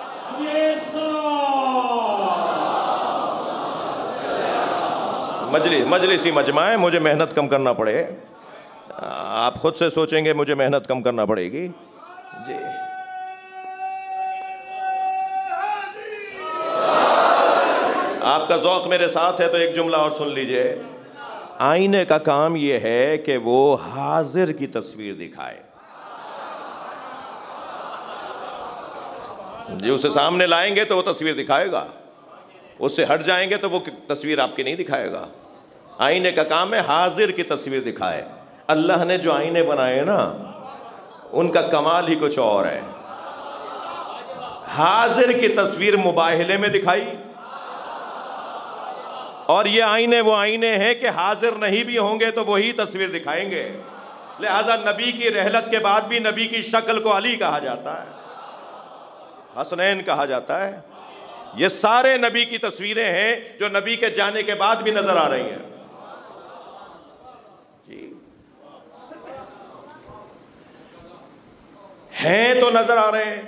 مجلسی مجمع ہے، مجھے محنت کم کرنا پڑے، آپ خود سے سوچیں گے مجھے محنت کم کرنا پڑے گی جی۔ آپ کا ذوق میرے ساتھ ہے تو ایک جملہ اور سن لیجئے۔ آئینے کا کام یہ ہے کہ وہ حاضر کی تصویر دکھائے جی، اسے سامنے لائیں گے تو وہ تصویر دکھائے گا، اس سے ہٹ جائیں گے تو وہ تصویر آپ کی نہیں دکھائے گا۔ آئینے کا کام ہے حاضر کی تصویر دکھائے۔ اللہ نے جو آئینے بنائے نا ان کا کمال ہی کچھ اور ہے۔ حاضر کی تصویر مباہلے میں دکھائی، اور یہ آئینے وہ آئینے ہیں کہ حاضر نہیں بھی ہوں گے تو وہی تصویر دکھائیں گے۔ لہذا نبی کی رحلت کے بعد بھی نبی کی شکل کو علی کہا جاتا ہے۔ حسنین کہا جاتا ہے. یہ سارے نبی کی تصویریں ہیں جو نبی کے جانے کے بعد بھی نظر آ رہی ہیں. جی ہیں تو نظر آ رہے ہیں,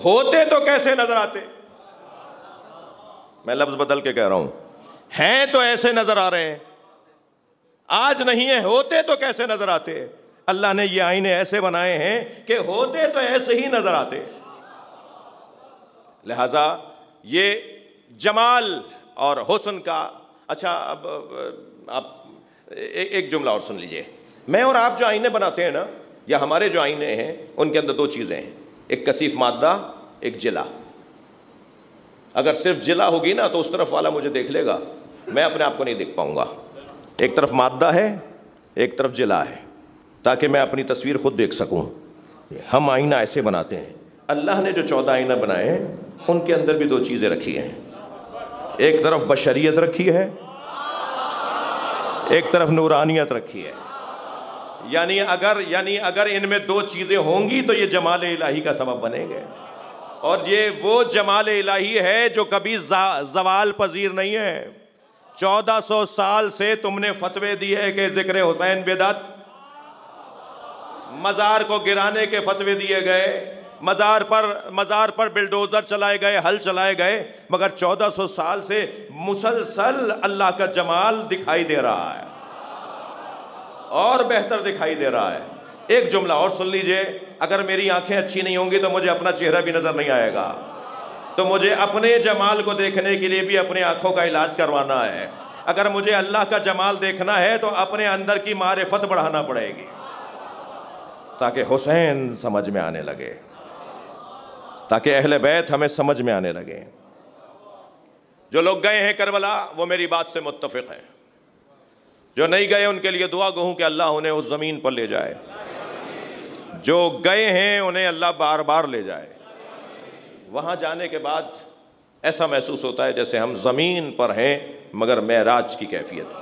ہوتے تو کیسے نظر آتے؟ میں لفظ بدل کے کہہ رہا ہوں, ہیں تو ایسے نظر آ رہے ہیں, آج نہیں ہے, ہوتے تو کیسے نظر آتے؟ اللہ نے یہ آئینے ایسے بنائے ہیں کہ ہوتے تو ایسے ہی نظر آتے. لہذا یہ جمال اور حسن کا. اچھا اب آپ ایک جملہ اور سن لیجئے. میں اور آپ جو آئینے بناتے ہیں نا, یا ہمارے جو آئینے ہیں, ان کے اندر دو چیزیں ہیں, ایک کثیف مادہ, ایک جلا. اگر صرف جلا ہوگی نا تو اس طرف والا مجھے دیکھ لے گا, میں اپنے آپ کو نہیں دیکھ پاؤں گا. ایک طرف مادہ ہے, ایک طرف جلا ہے, تاکہ میں اپنی تصویر خود دیکھ سکوں. ہم آئینہ ایسے بناتے ہیں. اللہ نے جو 14 آئینہ بنائے ہیں ان کے اندر بھی دو چیزیں رکھی ہیں. ایک طرف بشریت رکھی ہے, ایک طرف نورانیت رکھی ہے. یعنی اگر ان میں دو چیزیں ہوں گی تو یہ جمال الہی کا سبب بنیں گے. اور یہ وہ جمال الہی ہے جو کبھی زوال پذیر نہیں ہے. 1400 سال سے تم نے فتوے دیے کہ ذکر حسین بدعت, مزار کو گرانے کے فتوے دیے گئے, مزار پر بلڈوزر چلائے گئے, ہل چلائے گئے, مگر 1400 سال سے مسلسل اللہ کا جمال دکھائی دے رہا ہے, اور بہتر دکھائی دے رہا ہے. ایک جملہ اور سن لیجئے. اگر میری آنکھیں اچھی نہیں ہوں گی تو مجھے اپنا چہرہ بھی نظر نہیں آئے گا, تو مجھے اپنے جمال کو دیکھنے کے لیے بھی اپنے آنکھوں کا علاج کروانا ہے. اگر مجھے اللہ کا جمال دیکھنا ہے تو اپنے اندر کی معرفت بڑھانا پڑے گی, تاکہ حسین سمجھ میں آنے لگے, تاکہ اہل بیت ہمیں سمجھ میں آنے لگے. جو لوگ گئے ہیں کربلا وہ میری بات سے متفق ہیں, جو نہیں گئے ان کے لیے دعا گو ہوں کہ اللہ انہیں اس زمین پر لے جائے. جو گئے ہیں انہیں اللہ بار بار لے جائے. وہاں جانے کے بعد ایسا محسوس ہوتا ہے جیسے ہم زمین پر ہیں مگر معراج کی کیفیت.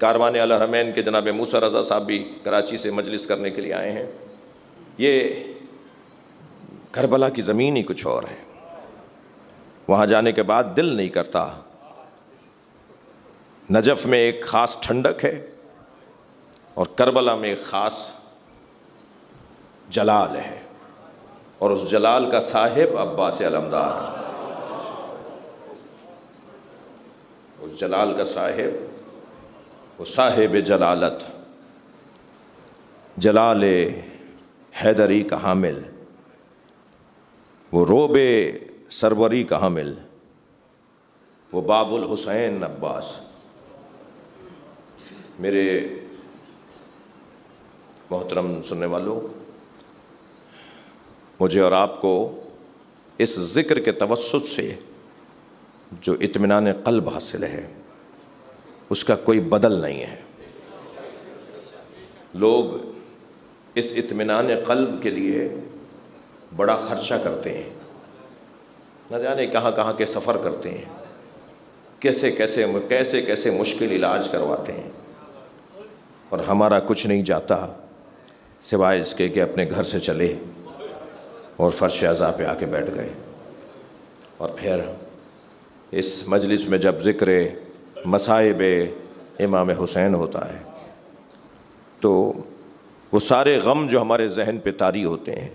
کاروان الحرمین کے جناب موسیٰ رضا صاحب بھی کراچی سے مجلس کرنے کے لیے آئے ہیں. یہ کربلا کی زمین ہی کچھ اور ہے. وہاں جانے کے بعد دل نہیں کرتا. نجف میں ایک خاص ٹھنڈک ہے اور کربلا میں ایک خاص جلال ہے, اور اس جلال کا صاحب عباس علمدار ہے. اس جلال کا صاحب, وہ صاحب جلالت, جلال حیدری کا حامل, وہ روب سروری کا حامل, وہ باب الحسین عباس. میرے محترم سننے والوں, مجھے اور آپ کو اس ذکر کے توسط سے جو اطمینان قلب حاصل ہے اس کا کوئی بدل نہیں ہے. لوگ اس اطمینان قلب کے لیے بڑا خرچہ کرتے ہیں, نہ جانے کہاں کہاں کے سفر کرتے ہیں, کیسے کیسے مشکل علاج کرواتے ہیں, اور ہمارا کچھ نہیں جاتا سوائے اس کے کہ اپنے گھر سے چلے اور فرش عزا پہ آ کے بیٹھ گئے. اور پھر اس مجلس میں جب ذکر مصائب امام حسین ہوتا ہے تو وہ سارے غم جو ہمارے ذہن پہ طاری ہوتے ہیں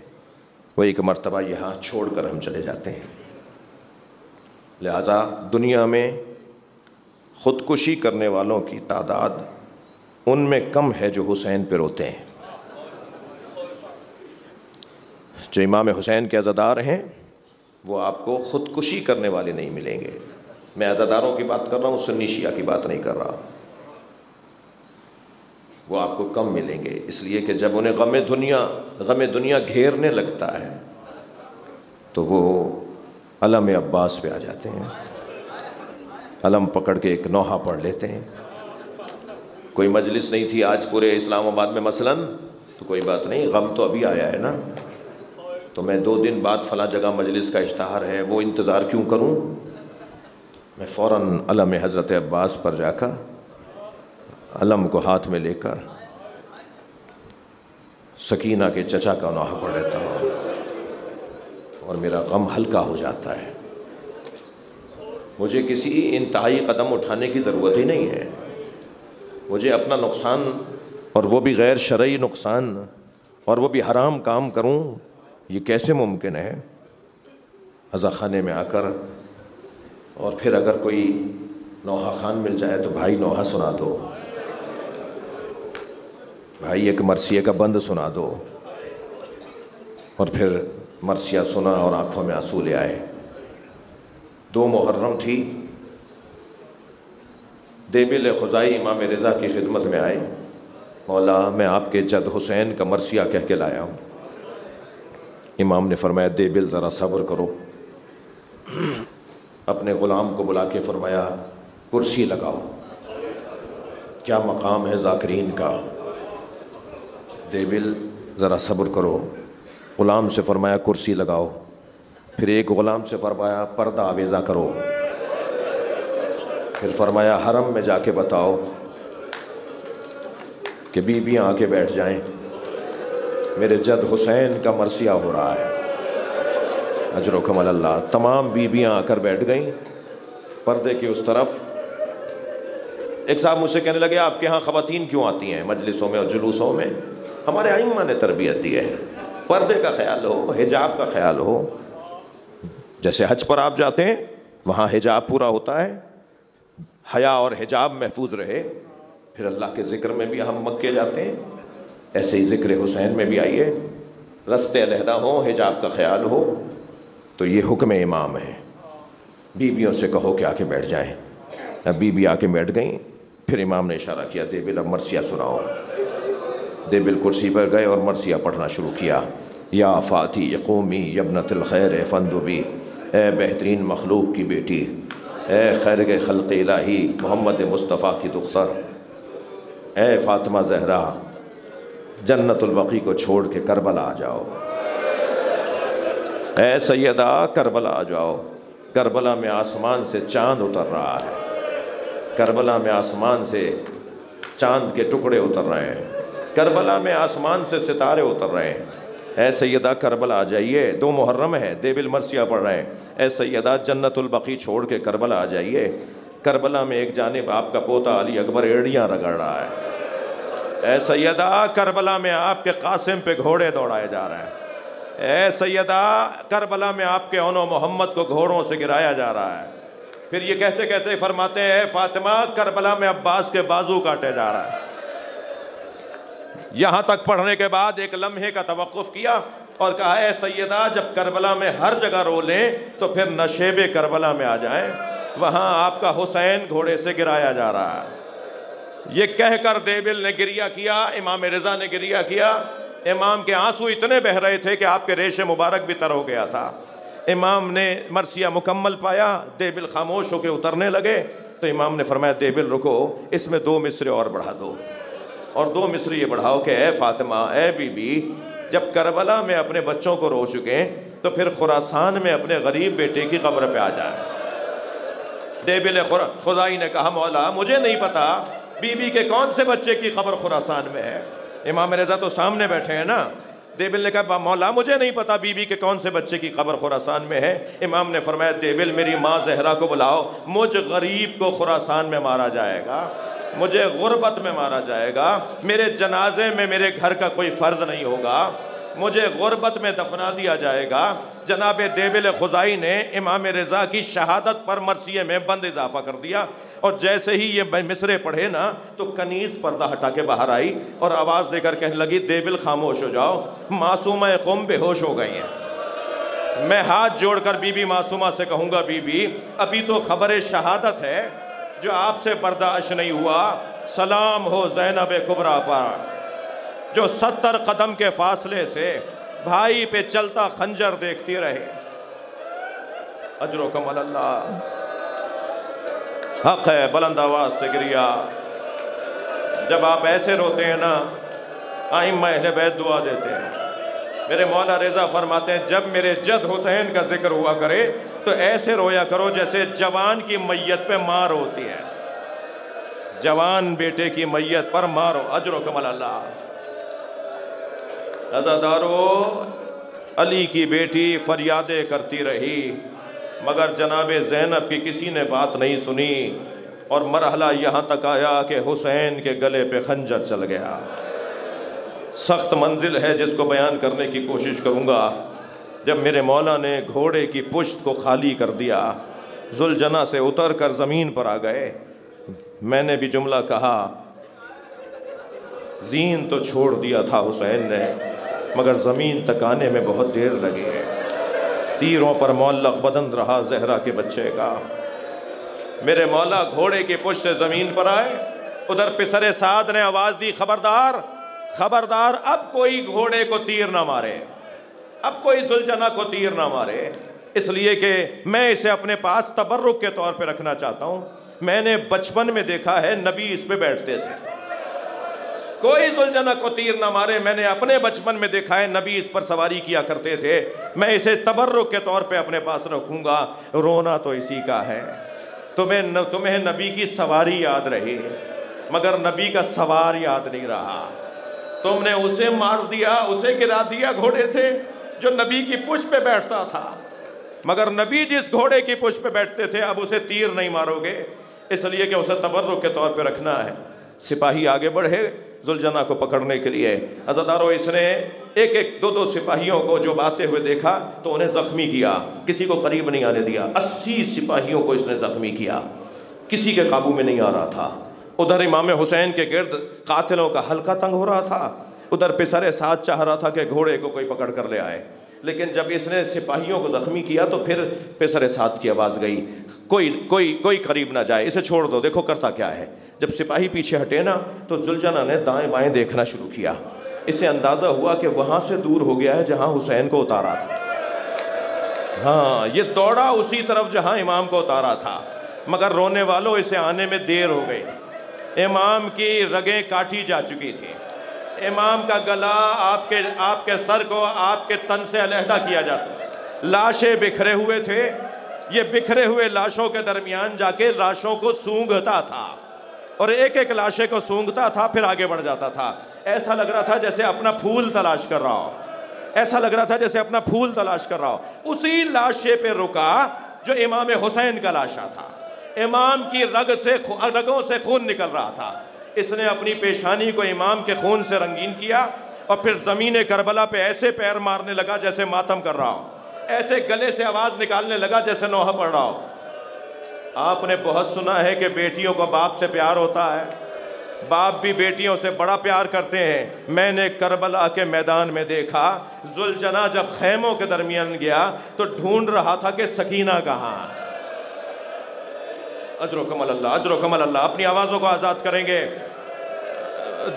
وہ ایک مرتبہ یہاں چھوڑ کر ہم چلے جاتے ہیں. لہٰذا دنیا میں خودکشی کرنے والوں کی تعداد ان میں کم ہے جو حسین پہ روتے ہیں. جو امام حسین کے عزادار ہیں وہ آپ کو خودکشی کرنے والے نہیں ملیں گے. میں عزاداروں کی بات کر رہا ہوں, سنی شیعہ کی بات نہیں کر رہا. وہ آپ کو کم ملیں گے, اس لیے کہ جب انہیں غم دنیا گھیرنے لگتا ہے تو وہ علم عباس پہ آ جاتے ہیں, علم پکڑ کے ایک نوحہ پڑھ لیتے ہیں. کوئی مجلس نہیں تھی آج پورے اسلام آباد میں مثلاً, تو کوئی بات نہیں, غم تو ابھی آیا ہے نا, تو میں 2 دن بعد فلاں جگہ مجلس کا اشتہار ہے, وہ انتظار کیوں کروں؟ میں فوراً علم حضرت عباس پر جا کر علم کو ہاتھ میں لے کر سکینہ کے چچا کا نوحہ پڑھ لیتا ہوں اور میرا غم ہلکا ہو جاتا ہے۔ مجھے کسی انتہائی قدم اٹھانے کی ضرورت ہی نہیں ہے۔ مجھے اپنا نقصان، اور وہ بھی غیر شرعی نقصان، اور وہ بھی حرام کام کروں، یہ کیسے ممکن ہے؟ عزا خانے میں آ کر، اور پھر اگر کوئی نوحہ خوان مل جائے تو بھائی نوحہ سنا دو، بھائی ایک مرثیے کا بند سنا دو، اور پھر مرثیہ سنا اور آنکھوں میں آنسو لے آئے۔ 2 محرم تھی، دیبل خزائی امام رضا کی خدمت میں آئے، مولا میں آپ کے جد حسین کا مرثیہ کہہ کے لایا ہوں۔ امام نے فرمایا دیبل ذرا صبر کرو۔ اپنے غلام کو بلا کے فرمایا کرسی لگاؤ، کیا مقام ہے ذاکرین کا، دیبل ذرا صبر کرو۔ غلام سے فرمایا کرسی لگاؤ، پھر ایک غلام سے فرمایا پردہ آویزہ کرو، پھر فرمایا حرم میں جا کے بتاؤ کہ بیویاں آ کے بیٹھ جائیں، میرے جد حسین کا مرثیہ ہو رہا ہے، اجرکم اللہ۔ تمام بیویاں آ کر بیٹھ گئیں پردے کی اس طرف۔ ایک صاحب مجھ سے کہنے لگے آپ کے ہاں خواتین کیوں آتی ہیں مجلسوں میں اور جلوسوں میں؟ ہمارے ائمہ نے تربیت دی ہے، پردے کا خیال ہو، حجاب کا خیال ہو۔ جیسے حج پر آپ جاتے ہیں وہاں حجاب پورا ہوتا ہے، حیا اور حجاب محفوظ رہے، پھر اللہ کے ذکر میں بھی ہم مکے جاتے ہیں، ایسے ہی ذکر حسین میں بھی آئیے، رستے علیحدہ ہوں، حجاب کا خیال ہو۔ تو یہ حکم امام ہے، بیویوں سے کہو کہ آ کے بیٹھ جائیں۔ اب بیوی آ کے بیٹھ گئیں، پھر امام نے اشارہ کیا دیبل اب مرثیہ سناؤ۔ دیبل کرسی پر گئے اور مرثیہ پڑھنا شروع کیا۔ یا فاتی قومی یبنت الخیر فندبی، اے بہترین مخلوق کی بیٹی، اے خیر کے خلق الہی محمد مصطفیٰ کی دختر، اے فاطمہ زہرا، جنت البقیع کو چھوڑ کے کربلا آ جاؤ، اے سیدہ کربلا آ جاؤ۔ کربلا میں آسمان سے چاند اتر رہا ہے، کربلا میں آسمان سے چاند کے ٹکڑے اتر رہے ہیں، کربلا میں آسمان سے ستارے اتر رہے ہیں۔ اے سیدہ کربلا آ جائیے، 2 محرم ہے، دیبل مرثیہ پڑھ رہے ہیں۔ اے سیدہ جنت البقیع چھوڑ کے کربلا آ جائیے، کربلا میں ایک جانب آپ کا پوتا علی اکبر ایڑیاں رگڑ رہا ہے۔ اے سیدہ کربلا میں آپ کے قاسم پہ گھوڑے دوڑائے جا رہے ہیں۔ اے سیدہ کربلا میں آپ کے اون و محمد کو گھوڑوں سے گرایا جا رہا ہے۔ پھر یہ کہتے کہتے فرماتے ہیں اے فاطمہ کربلا میں عباس کے بازو کاٹے جا رہا ہے۔ یہاں تک پڑھنے کے بعد ایک لمحے کا توقف کیا اور کہا اے سیدہ جب کربلا میں ہر جگہ رو لیں تو پھر نشیب کربلا میں آ جائیں، وہاں آپ کا حسین گھوڑے سے گرایا جا رہا ہے۔ یہ کہہ کر دیبل نے گریہ کیا، امام رضا نے گریہ کیا۔ امام کے آنسو اتنے بہ رہے تھے کہ آپ کے ریش مبارک بھی تر ہو گیا تھا۔ امام نے مرثیہ مکمل پایا، دیبل خاموش ہو کے اترنے لگے تو امام نے فرمایا دیبل رکو، اس میں 2 مصرے اور بڑھا دو، اور 2 مصرے یہ بڑھاؤ کہ اے فاطمہ، اے بی بی، جب کربلا میں اپنے بچوں کو رو چکے تو پھر خراسان میں اپنے غریب بیٹے کی قبر پہ آ جائیں۔ دیبل خزائی نے کہا مولا مجھے نہیں پتا بی بی کے کون سے بچے کی قبر خراسان میں ہے، امام رضا تو سامنے بیٹھے ہیں نا۔ دیبل نے کہا مولا مجھے نہیں پتا بی بی کے کون سے بچے کی قبر خراسان میں ہے۔ امام نے فرمایا دیبل میری ماں زہرا کو بلاؤ، مجھ غریب کو خراسان میں مارا جائے گا، مجھے غربت میں مارا جائے گا، میرے جنازے میں میرے گھر کا کوئی فرد نہیں ہوگا، مجھے غربت میں دفنا دیا جائے گا۔ جناب دیبل خزائی نے امام رضا کی شہادت پر مرثیے میں بند اضافہ کر دیا، اور جیسے ہی یہ مصرے پڑھے نا تو کنیز پردہ ہٹا کے باہر آئی اور آواز دے کر کہنے لگی دیبل خاموش ہو جاؤ، معصومہ قوم بے ہوش ہو گئی ہیں۔ میں ہاتھ جوڑ کر بی بی معصومہ سے کہوں گا بی بی ابھی تو خبر شہادت ہے جو آپ سے برداشت نہیں ہوا، سلام ہو زینب کبریٰ پر جو 70 قدم کے فاصلے سے بھائی پہ چلتا خنجر دیکھتی رہے۔ اجرکم اللہ، حق ہے بلند آواز سے گریا۔ جب آپ ایسے روتے ہیں نا ائمہ اہل بیت دعا دیتے ہیں۔ میرے مولا رضا فرماتے ہیں جب میرے جد حسین کا ذکر ہوا کرے تو ایسے رویا کرو جیسے جوان کی میت پہ مار ہوتی ہے، جوان بیٹے کی میت پر مارو۔ اجرکم اللہ۔ عزادارو، علی کی بیٹی فریادیں کرتی رہی مگر جناب زینب کی کسی نے بات نہیں سنی، اور مرحلہ یہاں تک آیا کہ حسین کے گلے پہ خنجر چل گیا۔ سخت منزل ہے جس کو بیان کرنے کی کوشش کروں گا۔ جب میرے مولا نے گھوڑے کی پشت کو خالی کر دیا، ذوالجناح سے اتر کر زمین پر آ گئے، میں نے بھی جملہ کہا، زین تو چھوڑ دیا تھا حسین نے مگر زمین تک آنے میں بہت دیر لگی ہے، تیروں پر معلق بدن رہا زہرا کے بچے کا۔ میرے مولا گھوڑے کی پشت سے زمین پر آئے، ادھر پسر سعد نے آواز دی، خبردار خبردار، اب کوئی گھوڑے کو تیر نہ مارے، اب کوئی ذوالجناح کو تیر نہ مارے، اس لیے کہ میں اسے اپنے پاس تبرک کے طور پہ رکھنا چاہتا ہوں۔ میں نے بچپن میں دیکھا ہے نبی اس پہ بیٹھتے تھے، کوئی ذوالجناح کو تیر نہ مارے، میں نے اپنے بچپن میں دیکھا ہے نبی اس پر سواری کیا کرتے تھے، میں اسے تبرک کے طور پہ اپنے پاس رکھوں گا۔ رونا تو اسی کا ہے، تمہیں نبی کی سواری یاد رہی مگر نبی کا سوار یاد نہیں رہا۔ تم نے اسے مار دیا، اسے گرا دیا گھوڑے سے جو نبی کی پشت پہ بیٹھتا تھا، مگر نبی جس گھوڑے کی پشت پہ بیٹھتے تھے اب اسے تیر نہیں مارو گے، اس لیے کہ اسے تبرک کے طور پہ رکھنا ہے۔ سپاہی آگے بڑھے ذوالجناح کو پکڑنے کے لیے، عزادارو، اس نے ایک ایک دو دو سپاہیوں کو جو آتے ہوئے دیکھا تو انہیں زخمی کیا، کسی کو قریب نہیں آنے دیا۔ 80 سپاہیوں کو اس نے زخمی کیا، کسی کے قابو میں نہیں آ رہا تھا۔ ادھر امام حسین کے گرد قاتلوں کا حلقہ تنگ ہو رہا تھا، ادھر پسر سعد چاہ رہا تھا کہ گھوڑے کو کوئی پکڑ کر لے آئے، لیکن جب اس نے سپاہیوں کو زخمی کیا تو پھر پسر سعد کی آواز گئی، کوئی قریب نہ جائے، اسے چھوڑ دو، دیکھو کرتا کیا ہے۔ جب سپاہی پیچھے ہٹے نا تو ذوالجناح نے دائیں بائیں دیکھنا شروع کیا، اسے اندازہ ہوا کہ وہاں سے دور ہو گیا ہے جہاں حسین کو اتارا تھا۔ ہاں، یہ دوڑا اسی طرف جہاں امام کو اتارا تھا، مگر رونے والوں اسے آنے میں دیر ہو گئی تھی، امام کی رگیں کاٹی جا چکی تھی، امام کا گلا آپ کے سر کو آپ کے تن سے علیحدہ کیا جاتا، لاشیں بکھرے ہوئے تھے، یہ بکھرے ہوئے لاشوں کے درمیان جا کے لاشوں کو سونگھتا تھا اور ایک ایک لاشے کو سونگھتا تھا، پھر آگے بڑھ جاتا تھا۔ ایسا لگ رہا تھا جیسے اپنا پھول تلاش کر رہا ہو، ایسا لگ رہا تھا جیسے اپنا پھول تلاش کر رہا ہو۔ اسی لاشے پہ رکا جو امام حسین کا لاشا تھا، امام کی رگوں سے خون نکل رہا تھا، اس نے اپنی پیشانی کو امام کے خون سے رنگین کیا اور پھر زمین کربلا پہ ایسے پیر مارنے لگا جیسے ماتم کر رہا ہو، ایسے گلے سے آواز نکالنے لگا جیسے نوحہ پڑھ رہا ہو۔ آپ نے بہت سنا ہے کہ بیٹیوں کو باپ سے پیار ہوتا ہے، باپ بھی بیٹیوں سے بڑا پیار کرتے ہیں۔ میں نے کربلا کے میدان میں دیکھا، ذوالجناح جب خیموں کے درمیان گیا تو ڈھونڈ رہا تھا کہ سکینہ کہاں۔ اجرکم اللہ، اجرکم اللہ، اپنی آوازوں کو آزاد کریں گے،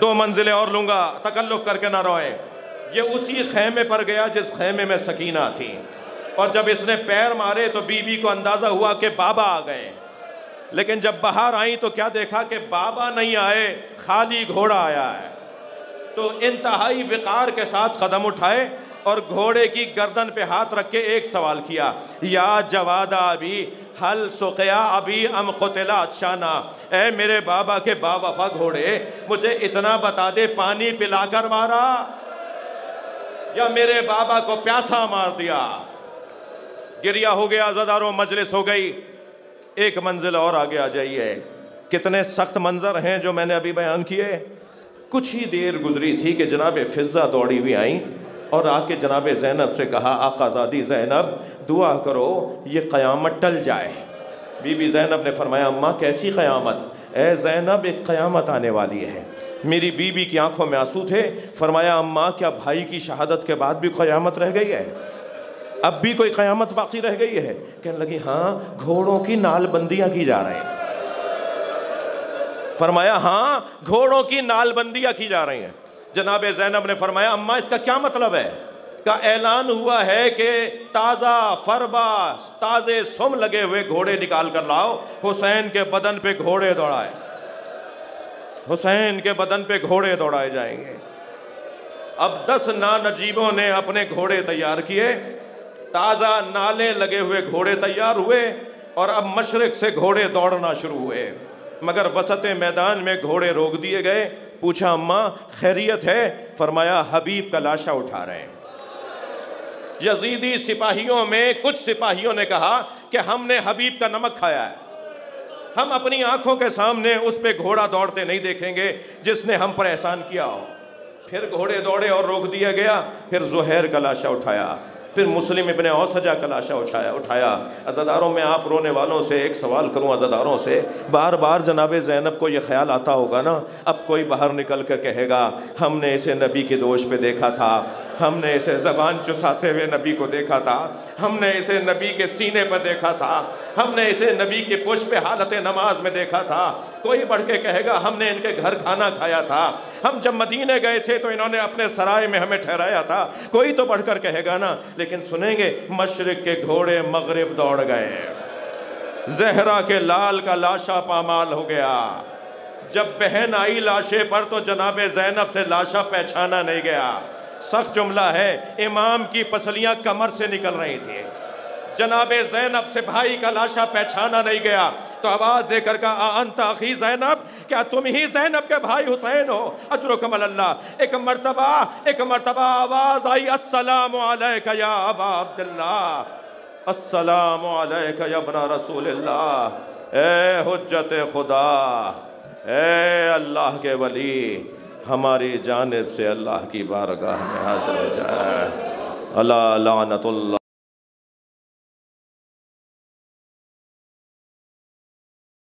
2 منزلیں اور لوں گا، تکلف کر کے نہ روئیں۔ یہ اسی خیمے پر گیا جس خیمے میں سکینہ تھی، اور جب اس نے پیر مارے تو بی بی کو اندازہ ہوا کہ بابا آ گئے، لیکن جب باہر آئیں تو کیا دیکھا کہ بابا نہیں آئے، خالی گھوڑا آیا ہے۔ تو انتہائی وقار کے ساتھ قدم اٹھائے اور گھوڑے کی گردن پہ ہاتھ رکھ کے ایک سوال کیا، یا جواد ابی حل سقیا ابی ام قتل عطشانا، اے میرے بابا کے با وفا گھوڑے، مجھے اتنا بتا دے پانی پلا کر مارا یا میرے بابا کو پیاسا مار دیا۔ گریہ ہو گیا، عزاداروں، مجلس ہو گئی۔ ایک منزل اور آگے آ جائیے، کتنے سخت منظر ہیں جو میں نے ابھی بیان کیے۔ کچھ ہی دیر گزری تھی کہ جناب فضہ دوڑی بھی آئیں اور آ کے جناب زینب سے کہا، آقا زادی زینب دعا کرو یہ قیامت ٹل جائے۔ بی بی زینب نے فرمایا، اماں کیسی قیامت؟ اے زینب، ایک قیامت آنے والی ہے۔ میری بی بی کی آنکھوں میں آنسو تھے، فرمایا، اماں کیا بھائی کی شہادت کے بعد بھی قیامت رہ گئی ہے؟ اب بھی کوئی قیامت باقی رہ گئی ہے؟ کہنے لگی، ہاں، گھوڑوں کی نال بندیاں کی جا رہے ہیں۔ فرمایا، ہاں، گھوڑوں کی نال بندیاں کی جا رہی ہیں۔ جناب زینب نے فرمایا، اماں اس کا کیا مطلب ہے؟ کا اعلان ہوا ہے کہ تازہ فربا تازے سم لگے ہوئے گھوڑے نکال کر لاؤ، حسین کے بدن پہ گھوڑے دوڑائے، حسین کے بدن پہ گھوڑے دوڑائے جائیں گے۔ اب 10 نانجیبوں نے اپنے گھوڑے تیار کیے، تازہ نالے لگے ہوئے گھوڑے تیار ہوئے اور اب مشرق سے گھوڑے دوڑنا شروع ہوئے، مگر وسط میدان میں گھوڑے روک دیے گئے۔ پوچھا اماں خیریت ہے؟ فرمایا حبیب کا لاشا اٹھا رہے ہیں۔ یزیدی سپاہیوں میں کچھ سپاہیوں نے کہا کہ ہم نے حبیب کا نمک کھایا ہے، ہم اپنی آنکھوں کے سامنے اس پہ گھوڑا دوڑتے نہیں دیکھیں گے جس نے ہم پر احسان کیا ہو۔ پھر گھوڑے دوڑے اور روک دیا گیا، پھر زہیر کا لاشا اٹھایا، پھر مسلم ابن اوسجہ کا لاشا اٹھایا۔ عزاداروں میں آپ رونے والوں سے ایک سوال کروں، عزاداروں سے، بار بار جناب زینب کو یہ خیال آتا ہوگا نا، اب کوئی باہر نکل کر کہے گا ہم نے اسے نبی کی دوش پہ دیکھا تھا، ہم نے اسے زبان چساتے ہوئے نبی کو دیکھا تھا، ہم نے اسے نبی کے سینے پر دیکھا تھا، ہم نے اسے نبی کے پشت پہ حالت نماز میں دیکھا تھا۔ کوئی بڑھ کے کہے گا ہم نے ان کے گھر کھانا کھایا تھا، ہم جب مدینے گئے تھے تو انہوں نے اپنے سرائے میں ہمیں ٹھہرایا تھا۔ کوئی تو بڑھ کر کہے گا نا، لیکن سنیں گے مشرق کے گھوڑے مغرب دوڑ گئے، زہرا کے لال کا لاشا پامال ہو گیا۔ جب بہن آئی لاشے پر تو جناب زینب سے لاشا پہچانا نہیں گیا۔ سخت جملہ ہے، امام کی پسلیاں کمر سے نکل رہی تھی، جناب زینب سے بھائی کا لاشا پہچانا نہیں گیا، تو آواز دے کر کہا انت اخی زینب، کیا تم ہی زینب کے بھائی حسین ہو؟ اجرکم اللہ۔ ایک مرتبہ آواز آئی السلام علیک یا ابا عبداللہ، السلام علیک یا ابن رسول اللہ۔ اے حجت خدا، اے اللہ کے ولی، ہماری جانب سے اللہ کی بارگاہ میں حاضر ہو جائے۔ اللہ لعنت اللہ